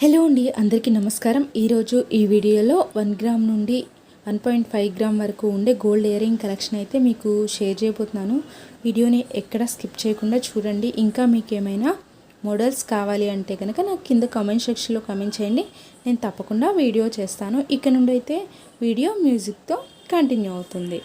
Hello అండి, అందరికీ నమస్కారం. ఈరోజు ఈ వీడియోలో 1 గ్రామ్ నుండి 1.5 గ్రామ్ వరకు ఉండే గోల్డ్ ఇయర్ రింగ్ కలెక్షన్ అయితే మీకు షేర్ చేయబోతున్నాను. వీడియోని ఎక్కడ స్కిప్ చేయకుండా చూడండి. ఇంకా మీకు ఏమైనా మోడల్స్ కావాలి అంటే కనుక నాకు కింద కామెంట్ సెక్షన్లో కామెంట్ చేయండి. నేను తప్పకుండా వీడియో చేస్తాను. ఇక నుండి అయితే వీడియో మ్యూజిక్తో కంటిన్యూ అవుతుంది.